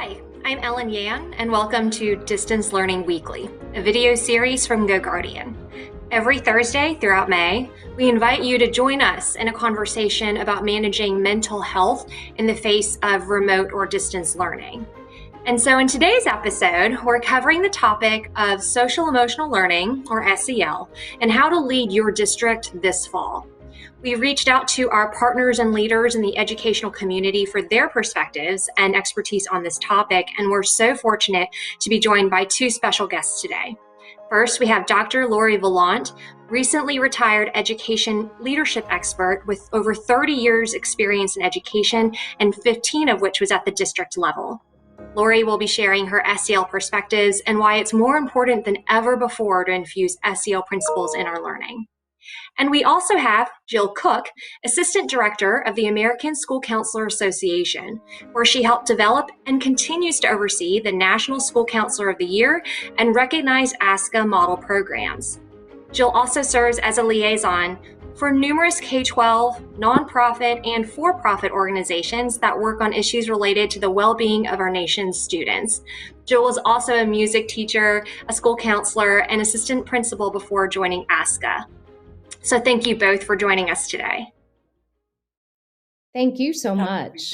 Hi, I'm Ellen Yan, and welcome to Distance Learning Weekly, a video series from GoGuardian. Every Thursday throughout May, we invite you to join us in a conversation about managing mental health in the face of remote or distance learning. And so in today's episode, we're covering the topic of social emotional learning, or SEL, and how to lead your district this fall. We reached out to our partners and leaders in the educational community for their perspectives and expertise on this topic, and we're so fortunate to be joined by two special guests today. First, we have Dr. Lori Vollandt, recently retired education leadership expert with over 30 years experience in education, and 15 of which was at the district level. Lori will be sharing her SEL perspectives and why it's more important than ever before to infuse SEL principles in our learning. And we also have Jill Cook, Assistant Director of the American School Counselor Association, where she helped develop and continues to oversee the National School Counselor of the Year and recognized ASCA model programs. Jill also serves as a liaison for numerous K-12, nonprofit, and for-profit organizations that work on issues related to the well-being of our nation's students. Jill was also a music teacher, a school counselor, and assistant principal before joining ASCA. So thank you both for joining us today. Thank you so much.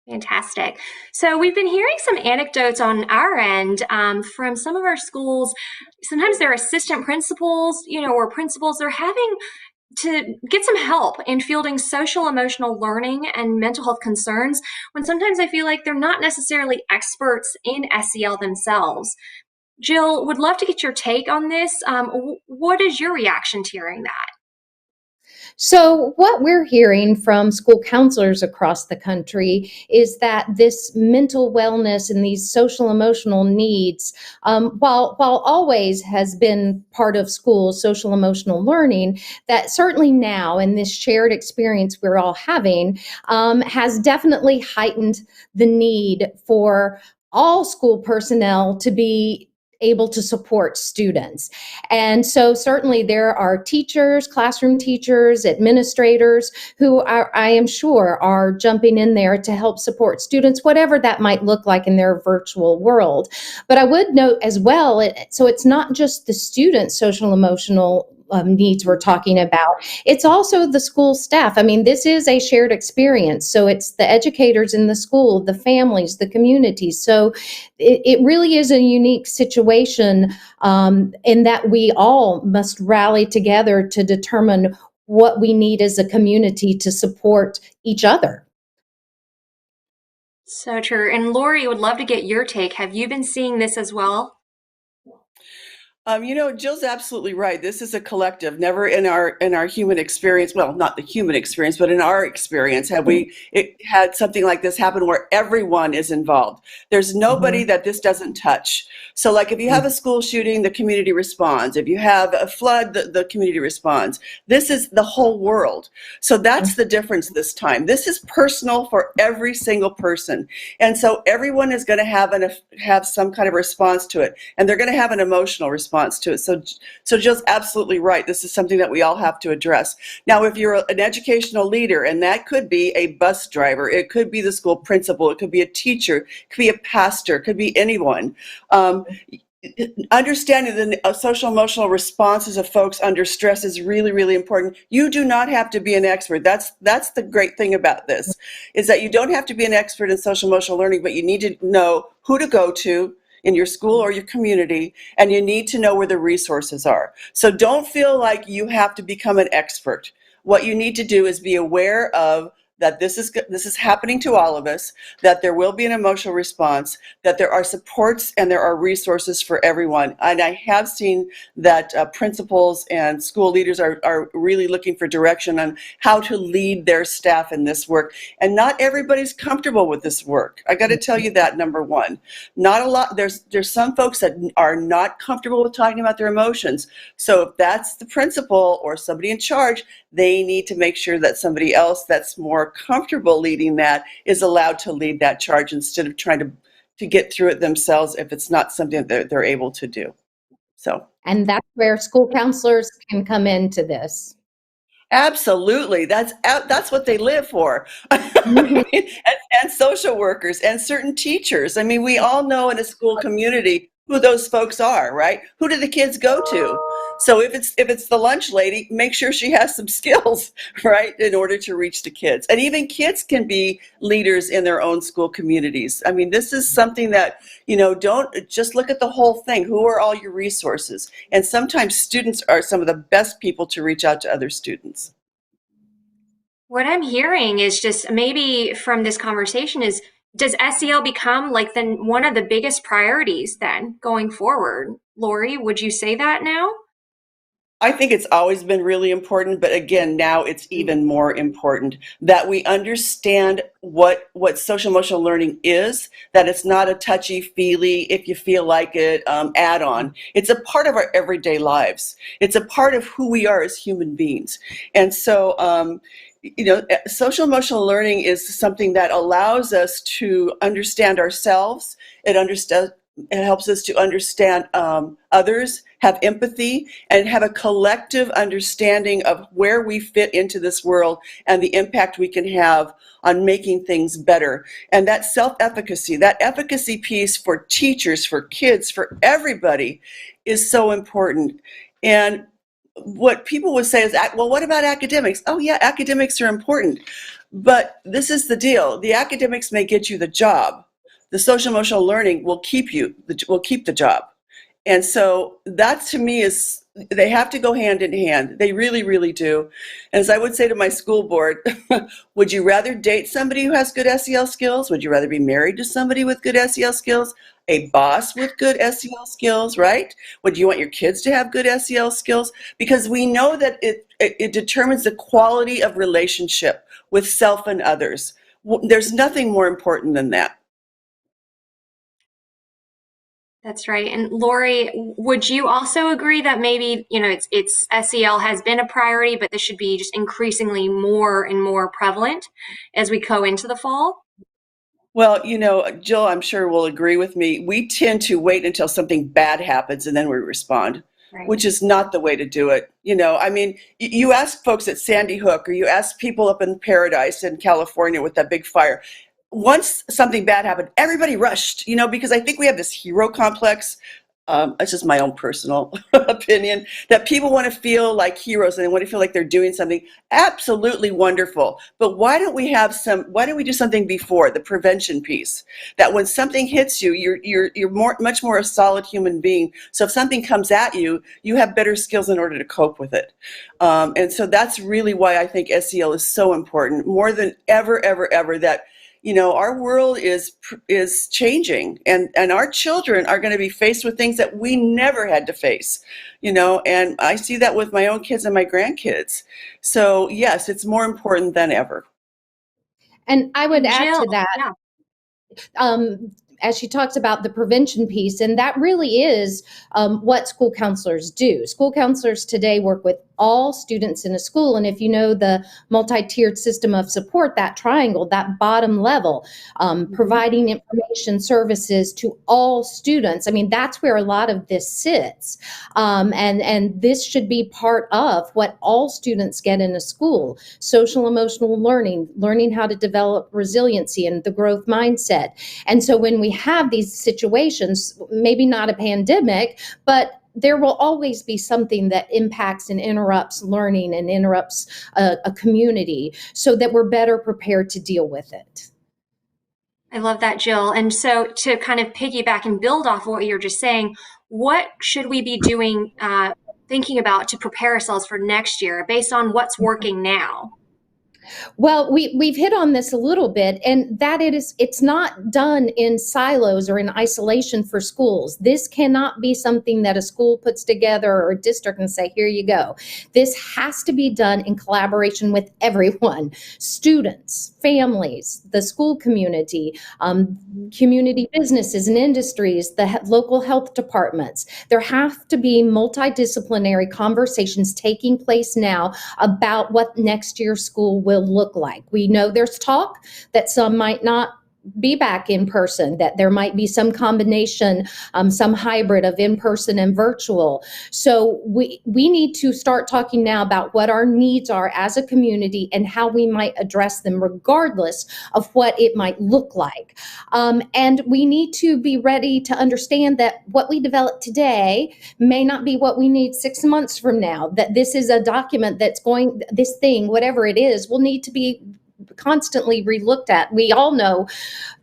Fantastic. So we've been hearing some anecdotes on our end from some of our schools. Sometimes their assistant principals, or principals, they're having to get some help in fielding social emotional learning and mental health concerns when sometimes I feel like they're not necessarily experts in SEL themselves. Jill, would love to get your take on this. What is your reaction to hearing that? So what we're hearing from school counselors across the country is that this mental wellness and these social emotional needs, while always has been part of school, social emotional learning, that certainly now in this shared experience we're all having has definitely heightened the need for all school personnel to be able to support students. And so certainly there are teachers, classroom teachers, administrators who I am sure are jumping in there to help support students, whatever that might look like in their virtual world. But I would note as well, so it's not just the students' social emotional needs we're talking about. It's also the school staff. I mean, this is a shared experience. So it's the educators in the school, the families, the communities. So it really is a unique situation in that we all must rally together to determine what we need as a community to support each other. So true. And Lori, would love to get your take. Have you been seeing this as well? Jill's absolutely right. This is a collective. Never in our human experience, well, not the human experience, but in our experience, have we had something like this happen where everyone is involved. There's nobody that this doesn't touch. So like if you have a school shooting, the community responds. If you have a flood, the community responds. This is the whole world. So that's the difference this time. This is personal for every single person. And so everyone is going to have some kind of response to it. And they're going to have an emotional response to it. So Jill's absolutely right. This is something that we all have to address. Now, if you're an educational leader, and that could be a bus driver, it could be the school principal, it could be a teacher, it could be a pastor, it could be anyone. Understanding the social emotional responses of folks under stress is really, really important. You do not have to be an expert. That's the great thing about this, is that you don't have to be an expert in social emotional learning, but you need to know who to go to in your school or your community, and you need to know where the resources are. So don't feel like you have to become an expert. What you need to do is be aware of that this is happening to all of us, that there will be an emotional response, that there are supports and there are resources for everyone. And I have seen that principals and school leaders are really looking for direction on how to lead their staff in this work. And not everybody's comfortable with this work. I got to tell you that, number one. Not a lot. There's some folks that are not comfortable with talking about their emotions. So if that's the principal or somebody in charge, they need to make sure that somebody else that's more comfortable leading that is allowed to lead that charge instead of trying to get through it themselves if it's not something that they're able to do. So, and that's where school counselors can come into this. Absolutely. That's what they live for. Mhm. And social workers and certain teachers. I mean, we all know in a school community who those folks are, right? Who do the kids go to? So if it's the lunch lady, make sure she has some skills, right, in order to reach the kids. And even kids can be leaders in their own school communities. I mean, this is something that, don't just look at the whole thing. Who are all your resources? And sometimes students are some of the best people to reach out to other students. What I'm hearing is just maybe from this conversation is, does SEL become like one of the biggest priorities then going forward? Lori, would you say that now? I think it's always been really important, but again, now it's even more important that we understand what social emotional learning is, that it's not a touchy-feely, if you feel like it, add-on. It's a part of our everyday lives. It's a part of who we are as human beings. And so, social emotional learning is something that allows us to understand ourselves. It helps us to understand others, have empathy, and have a collective understanding of where we fit into this world and the impact we can have on making things better. And that self-efficacy, that efficacy piece for teachers, for kids, for everybody is so important. And what people would say is, well, what about academics? Oh yeah, academics are important. But this is the deal. The academics may get you the job. The social emotional learning will keep the job. And so that to me is, they have to go hand in hand. They really, really do. As I would say to my school board, would you rather date somebody who has good SEL skills? Would you rather be married to somebody with good SEL skills? A boss with good SEL skills, right? Would you want your kids to have good SEL skills? Because we know that it determines the quality of relationship with self and others. There's nothing more important than that. That's right. And Lori, would you also agree that maybe, it's SEL has been a priority, but this should be just increasingly more and more prevalent as we go into the fall? Well, Jill, I'm sure will agree with me. We tend to wait until something bad happens and then we respond, Right. which is not the way to do it. I mean, you ask folks at Sandy Hook, or you ask people up in Paradise in California with that big fire. Once something bad happened, everybody rushed, because I think we have this hero complex. It's just my own personal opinion, that people want to feel like heroes and they want to feel like they're doing something absolutely wonderful. But why don't we do something before the prevention piece? That when something hits you, you're much more a solid human being. So if something comes at you, you have better skills in order to cope with it. And so that's really why I think SEL is so important, more than ever, ever, ever, that our world is changing, and our children are going to be faced with things that we never had to face, and I see that with my own kids and my grandkids. So yes, it's more important than ever. And I would And add Jill, to that, yeah. as she talks about the prevention piece, and that really is what school counselors do. School counselors today work with all students in a school, and if you know the multi-tiered system of support, that triangle, that bottom level, providing information services to all students. I mean, that's where a lot of this sits, and this should be part of what all students get in a school: social emotional learning how to develop resiliency and the growth mindset. And so when we have these situations, maybe not a pandemic, but there will always be something that impacts and interrupts learning and interrupts a community, so that we're better prepared to deal with it. I love that, Jill. And so to kind of piggyback and build off what you're just saying, what should we be doing, thinking about to prepare ourselves for next year based on what's working now? Well, we've hit on this a little bit, and that it's not done in silos or in isolation for schools. This cannot be something that a school puts together or a district and say, here you go. This has to be done in collaboration with everyone: students, families, the school community, community businesses and industries, the local health departments. There have to be multidisciplinary conversations taking place now about what next year's school will look like. We know there's talk that some might not be back in person, that there might be some combination, some hybrid of in-person and virtual. So we need to start talking now about what our needs are as a community and how we might address them regardless of what it might look like. And we need to be ready to understand that what we develop today may not be what we need 6 months from now, that this is a document that's going, this thing, whatever it is, will need to be constantly relooked at. We all know,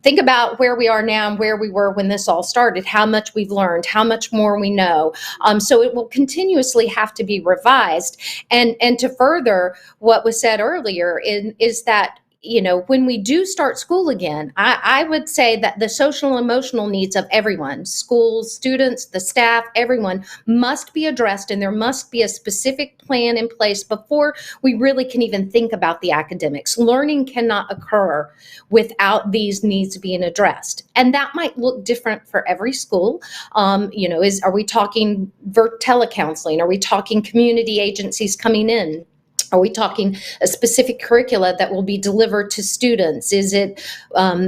think about where we are now and where we were when this all started, how much we've learned, how much more we know. So it will continuously have to be revised. And to further what was said earlier is that, you know, when we do start school again, I would say that the social and emotional needs of everyone, schools, students, the staff, everyone, must be addressed, and there must be a specific plan in place before we really can even think about the academics. Learning cannot occur without these needs being addressed. And that might look different for every school. You know, are we talking telecounseling? Are we talking community agencies coming in? Are we talking a specific curricula that will be delivered to students? Is it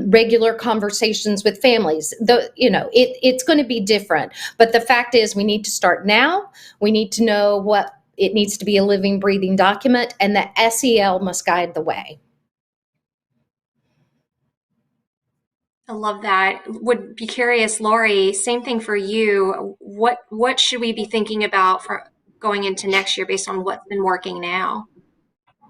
regular conversations with families? You know, it's going to be different. But the fact is, we need to start now. We need to know what it needs to be, a living, breathing document, and the SEL must guide the way. I love that. Would be curious, Lori, same thing for you. What should we be thinking about for going into next year based on what's been working now?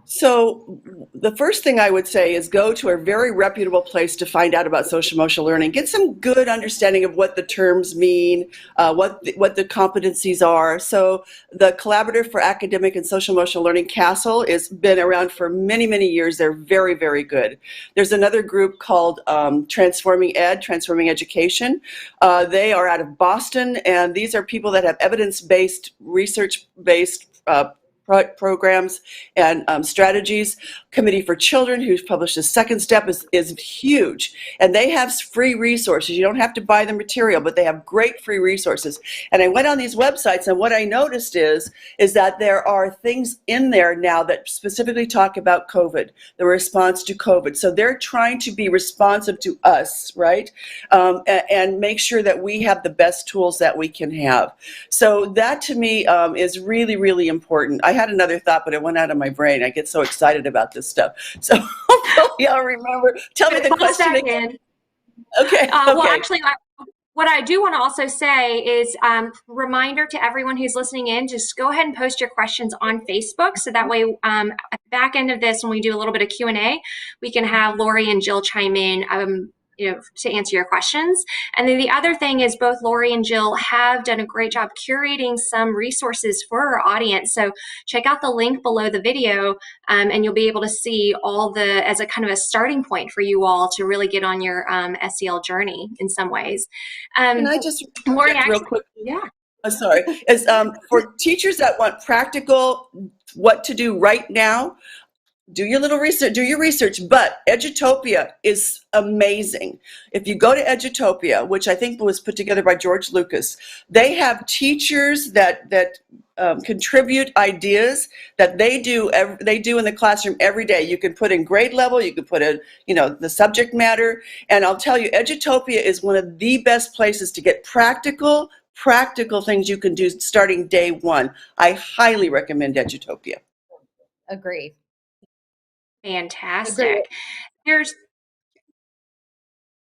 So the first thing I would say is go to a very reputable place to find out about social emotional learning. Get some good understanding of what the terms mean, what the competencies are. So the Collaborative for Academic and Social Emotional Learning, CASEL, has been around for many, many years. They're very, very good. There's another group called Transforming Education. They are out of Boston, and these are people that have evidence-based, research-based programs and strategies. Committee for Children, who's published the second step, is huge. And they have free resources. You don't have to buy the material, but they have great free resources. And I went on these websites, and what I noticed is that there are things in there now that specifically talk about COVID, the response to COVID. So they're trying to be responsive to us, right? And make sure that we have the best tools that we can have. So that, to me, is really, really important. I had another thought, but it went out of my brain. I get so excited about this stuff. So hopefully y'all remember. Tell me the question again. Okay. Well, actually, what I do want to also say is reminder to everyone who's listening in, just go ahead and post your questions on Facebook. So that way, at the back end of this, when we do a little bit of Q&A, we can have Lori and Jill chime in to answer your questions. And then the other thing is both Lori and Jill have done a great job curating some resources for our audience. So check out the link below the video and you'll be able to see all as a kind of a starting point for you all to really get on your SEL journey in some ways. Can I just Lori, real quick? Yeah. Oh, sorry. As for teachers that want practical, what to do right now, do your research, but Edutopia is amazing. If you go to Edutopia, which I think was put together by George Lucas, they have teachers that contribute ideas that they do in the classroom every day. You can put in grade level, you can put in, the subject matter, and I'll tell you, Edutopia is one of the best places to get practical things you can do starting day one. I highly recommend Edutopia. Agree. Fantastic.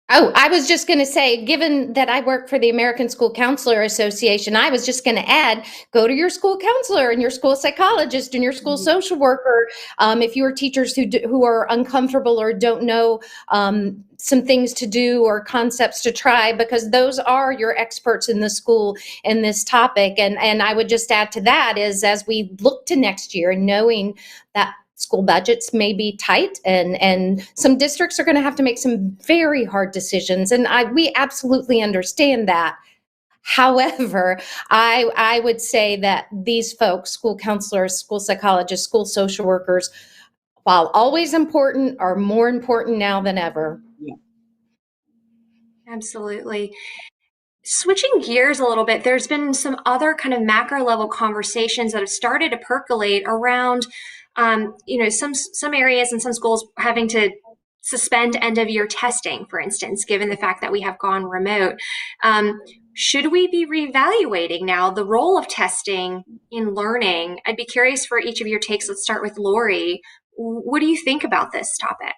I was just going to say, given that I work for the American School Counselor Association, I was just going to add, go to your school counselor and your school psychologist and your school social worker. If you are teachers who are uncomfortable or don't know some things to do or concepts to try, because those are your experts in the school in this topic. And I would just add to that is, as we look to next year and knowing that school budgets may be tight and some districts are going to have to make some very hard decisions. And we absolutely understand that. However, I would say that these folks, school counselors, school psychologists, school social workers, while always important, are more important now than ever. Yeah. Absolutely. Switching gears a little bit, there's been some other kind of macro level conversations that have started to percolate around some areas and some schools having to suspend end of year testing, for instance, given the fact that we have gone remote. Should we be reevaluating now the role of testing in learning? I'd be curious for each of your takes. Let's start with Lori. What do you think about this topic?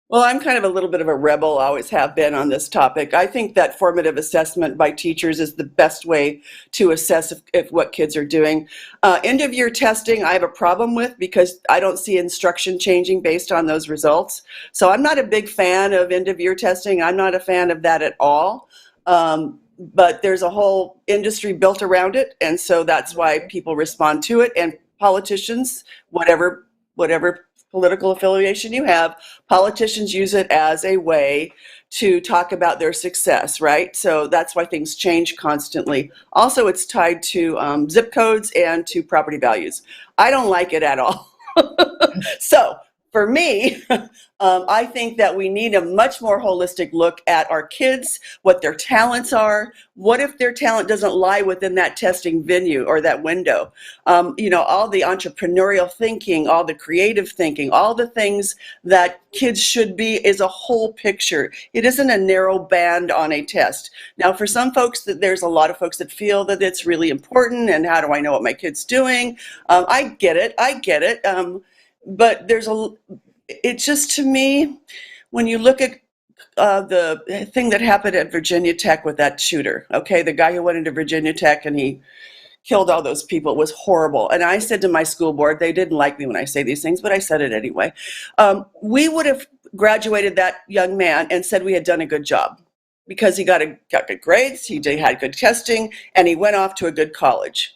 Well, I'm kind of a little bit of a rebel, always have been on this topic. I think that formative assessment by teachers is the best way to assess if what kids are doing. End of year testing, I have a problem with because I don't see instruction changing based on those results. So I'm not a big fan of end of year testing. I'm not a fan of that at all. But there's a whole industry built around it, and so that's why people respond to it. And politicians, whatever political affiliation you have, politicians use it as a way to talk about their success, right? So that's why things change constantly. Also, it's tied to zip codes and to property values. I don't like it at all. So for me, I think that we need a much more holistic look at our kids, what their talents are. What if their talent doesn't lie within that testing venue or that window? All the entrepreneurial thinking, all the creative thinking, all the things that kids should be is a whole picture. It isn't a narrow band on a test. Now, for some folks, there's a lot of folks that feel that it's really important, and how do I know what my kid's doing? I get it. But it's just, to me, when you look at the thing that happened at Virginia Tech with that shooter, okay, the guy who went into Virginia Tech and he killed all those people, it was horrible. And I said to my school board, they didn't like me when I say these things, but I said it anyway. We would have graduated that young man and said we had done a good job because he got good grades, he had good testing, and he went off to a good college.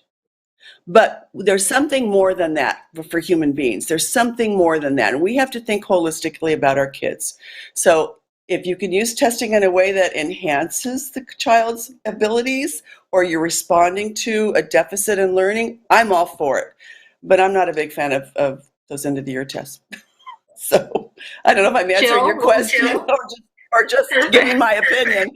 But there's something more than that for human beings. There's something more than that. And we have to think holistically about our kids. So if you can use testing in a way that enhances the child's abilities, or you're responding to a deficit in learning, I'm all for it. But I'm not a big fan of those end of the year tests. So I don't know if I'm answering your question or just giving my opinion.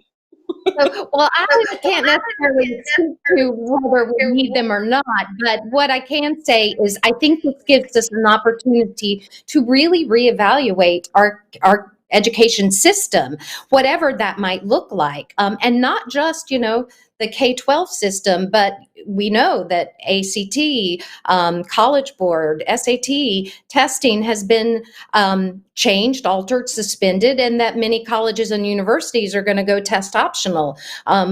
Well, I can't necessarily speak to whether we need them or not, but what I can say is I think this gives us an opportunity to really reevaluate our education system, whatever that might look like, and not just, the K-12 system, but we know that ACT, College Board, SAT testing has been changed, altered, suspended, and that many colleges and universities are going to go test optional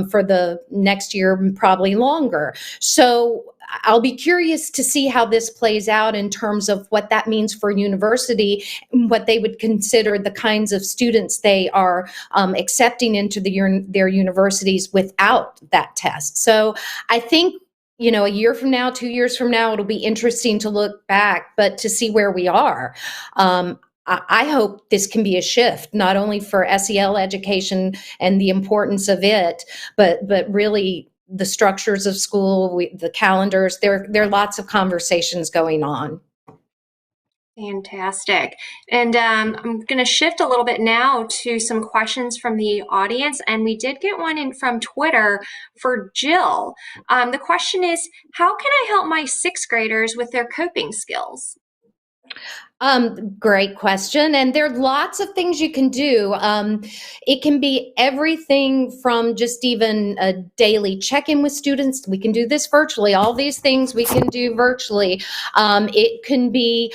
for the next year, probably longer. So I'll be curious to see how this plays out in terms of what that means for university, what they would consider the kinds of students they are accepting into their universities without that test. So I think, a year from now, 2 years from now, it'll be interesting to look back, but to see where we are. I hope this can be a shift, not only for SEL education and the importance of it, but really the structures of school, the calendars. There are lots of conversations going on. Fantastic. And I'm going to shift a little bit now to some questions from the audience. And we did get one in from Twitter for Jill. The question is, how can I help my sixth graders with their coping skills? Great question. And there are lots of things you can do. It can be everything from just even a daily check-in with students. We can do this virtually. All these things we can do virtually. It can be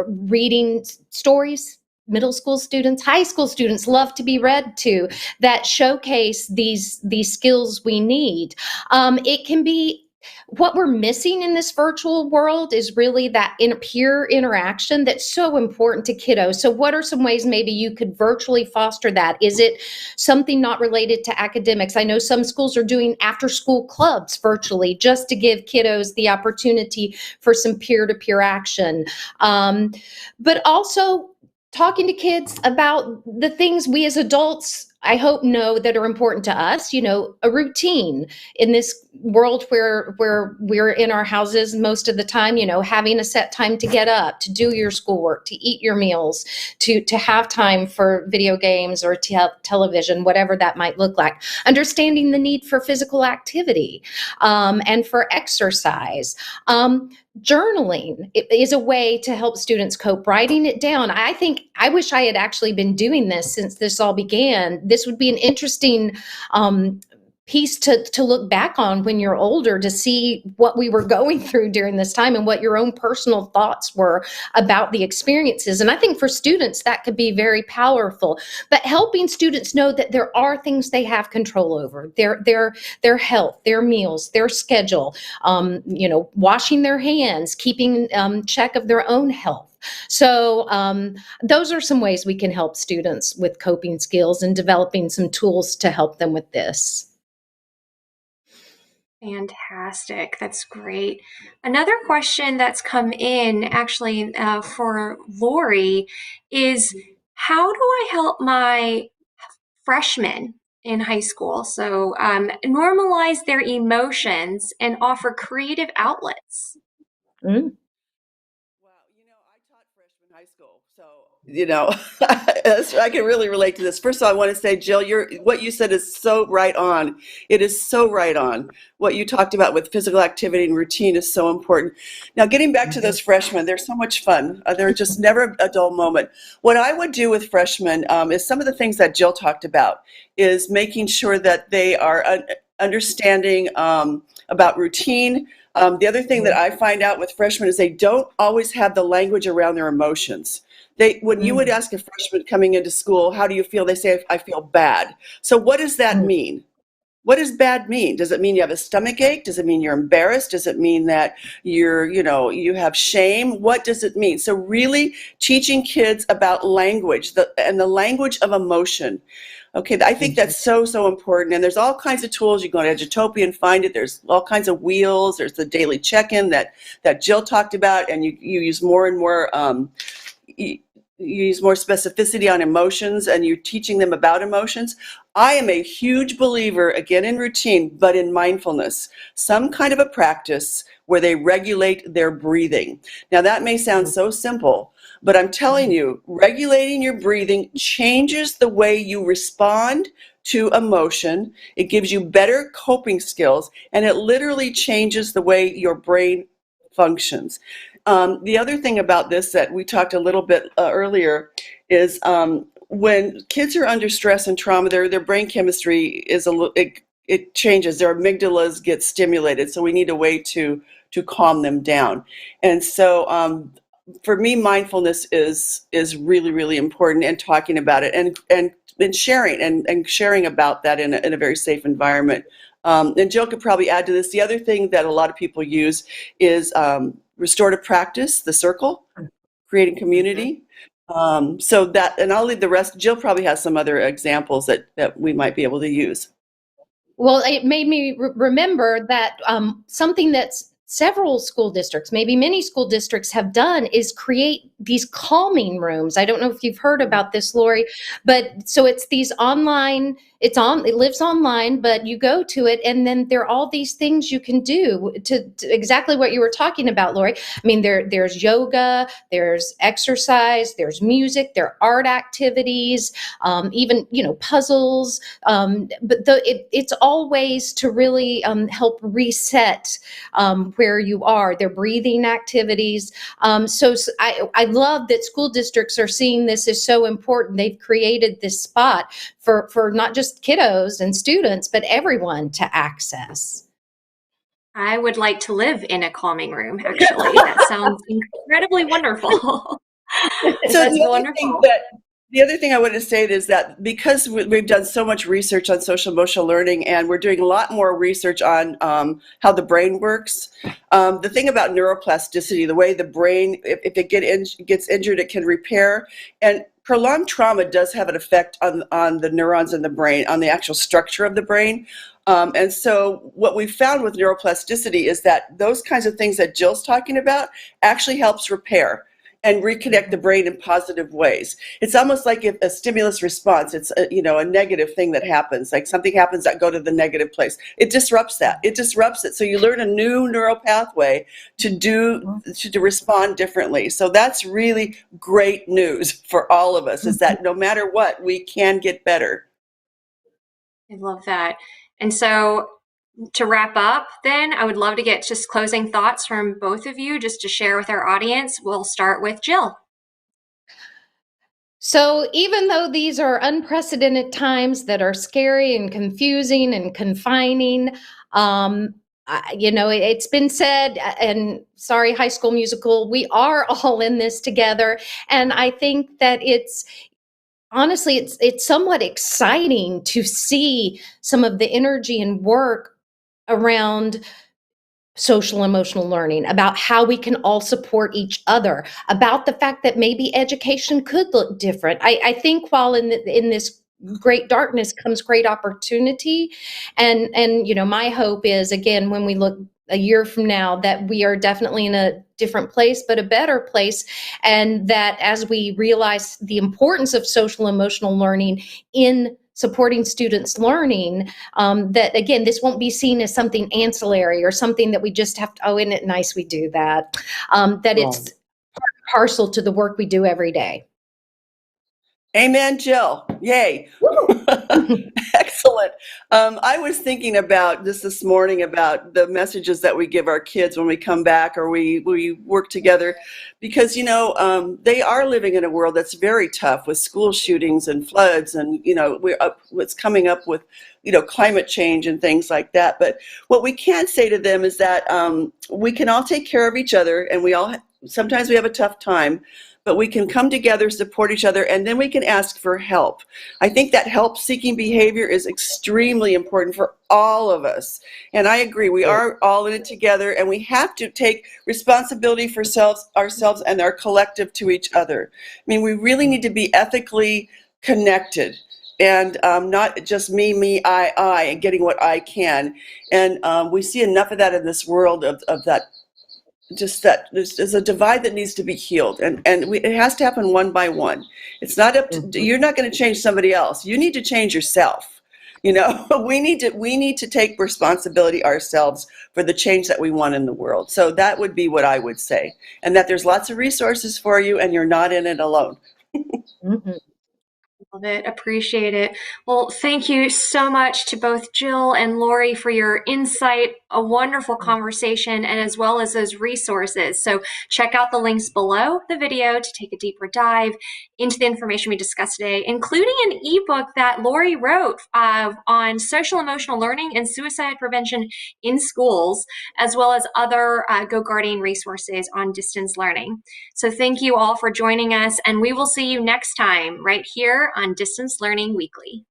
reading stories. Middle school students, high school students love to be read to, that showcase these skills we need. It can be what we're missing in this virtual world is really that peer interaction that's so important to kiddos. So what are some ways maybe you could virtually foster that? Is it something not related to academics? I know some schools are doing after-school clubs virtually just to give kiddos the opportunity for some peer-to-peer action. But also talking to kids about the things we as adults, I hope, know that are important to us, a routine in this world where we're in our houses most of the time, having a set time to get up, to do your schoolwork, to eat your meals, to have time for video games or television, whatever that might look like. Understanding the need for physical activity and for exercise. journaling is a way to help students cope. Writing it down. I wish I had actually been doing this since this all began. This would be an interesting piece to look back on when you're older, to see what we were going through during this time and what your own personal thoughts were about the experiences. And I think for students that could be very powerful. But helping students know that there are things they have control over: their health, their meals, their schedule, washing their hands, keeping check of their own health. So those are some ways we can help students with coping skills and developing some tools to help them with this. Fantastic. That's great. Another question that's come in actually for Lori is, how do I help my freshmen in high school normalize their emotions and offer creative outlets? Mm. I taught freshman high school, so I can really relate to this. First of all, I want to say, Jill, what you said is so right on. It is so right on. What you talked about with physical activity and routine is so important. Now, getting back to those freshmen, they're so much fun. They're just never a dull moment. What I would do with freshmen is some of the things that Jill talked about, is making sure that they are understanding about routine. The other thing that I find out with freshmen is they don't always have the language around their emotions. When you would ask a freshman coming into school, how do you feel? They say, I feel bad. So what does that mean? What does bad mean? Does it mean you have a stomach ache? Does it mean you're embarrassed? Does it mean that you have shame? What does it mean? So really teaching kids about language and the language of emotion. Okay, I think that's so, so important. And there's all kinds of tools. You go to Edutopia and find it. There's all kinds of wheels. There's the daily check-in that Jill talked about, and you use more and more you use more specificity on emotions, and you're teaching them about emotions. I am a huge believer, again, in routine, but in mindfulness, some kind of a practice where they regulate their breathing. Now, that may sound so simple, but I'm telling you, regulating your breathing changes the way you respond to emotion. It gives you better coping skills, and it literally changes the way your brain functions. The other thing about this that we talked a little bit earlier is when kids are under stress and trauma, their brain chemistry it changes. Their amygdalas get stimulated, so we need a way to calm them down. And so for me, mindfulness is really, really important, and talking about it and sharing about that in a very safe environment. And Jill could probably add to this. The other thing that a lot of people use is restorative practice, the circle, creating community. So that, and I'll leave the rest. Jill probably has some other examples that we might be able to use. Well, it made me remember that something that's several school districts, maybe many school districts, have done is create these calming rooms. I don't know if you've heard about this, Lori, but so it's these online, it lives online, but you go to it, and then there are all these things you can do to exactly what you were talking about, Lori. I mean, there's yoga, there's exercise, there's music, there are art activities, even, puzzles. But it's all ways to really help reset where you are. They're breathing activities. So I love that school districts are seeing this as so important. They've created this spot for not just kiddos and students, but everyone to access. I would like to live in a calming room, actually. That sounds incredibly wonderful. That's wonderful. The other thing I wanted to say is that because we've done so much research on social emotional learning, and we're doing a lot more research on how the brain works, the thing about neuroplasticity, the way the brain, if it gets injured, it can repair. And prolonged trauma does have an effect on the neurons in the brain, on the actual structure of the brain. And so what we found with neuroplasticity is that those kinds of things that Jill's talking about actually helps repair and reconnect the brain in positive ways. It's almost like if a stimulus response, it's a negative thing that happens, like something happens that go to the negative place. It disrupts that. It disrupts it. So you learn a new neural pathway to respond differently. So that's really great news for all of us, is that no matter what, we can get better. I love that. And so To wrap up, then, I would love to get just closing thoughts from both of you just to share with our audience. We'll start with Jill. So even though these are unprecedented times that are scary and confusing and confining, it's been said, and sorry, High School Musical, we are all in this together. And I think that honestly, it's somewhat exciting to see some of the energy and work around social emotional learning, about how we can all support each other, about the fact that maybe education could look different. I think while in this great darkness comes great opportunity, and my hope is, again, when we look a year from now, that we are definitely in a different place, but a better place, and that as we realize the importance of social emotional learning in supporting students' learning, that again, this won't be seen as something ancillary or something that we just have to, oh, isn't it nice we do that? That it's parcel to the work we do every day. Amen, Jill. Yay. Excellent. I was thinking about this morning about the messages that we give our kids when we come back or we work together, because, they are living in a world that's very tough with school shootings and floods, and, what's coming up with, climate change and things like that. But what we can say to them is that we can all take care of each other, and sometimes we have a tough time, but we can come together, support each other, and then we can ask for help. I think that help-seeking behavior is extremely important for all of us. And I agree, we are all in it together, and we have to take responsibility for ourselves and our collective to each other. I mean, we really need to be ethically connected, and not just me, I, and getting what I can. And we see enough of that in this world of that. Just that there's a divide that needs to be healed, and it has to happen one by one. It's not up to you're not going to change somebody else. You need to change yourself. We need to take responsibility ourselves for the change that we want in the world. So that would be what I would say, and that there's lots of resources for you, and you're not in it alone. Mm-hmm. Love it. Appreciate it. Well, thank you so much to both Jill and Lori for your insight, a wonderful conversation, and as well as those resources. So check out the links below the video to take a deeper dive into the information we discussed today, including an ebook that Lori wrote on social emotional learning and suicide prevention in schools, as well as other Go Guardian resources on distance learning. So thank you all for joining us, and we will see you next time right here on Distance Learning Weekly.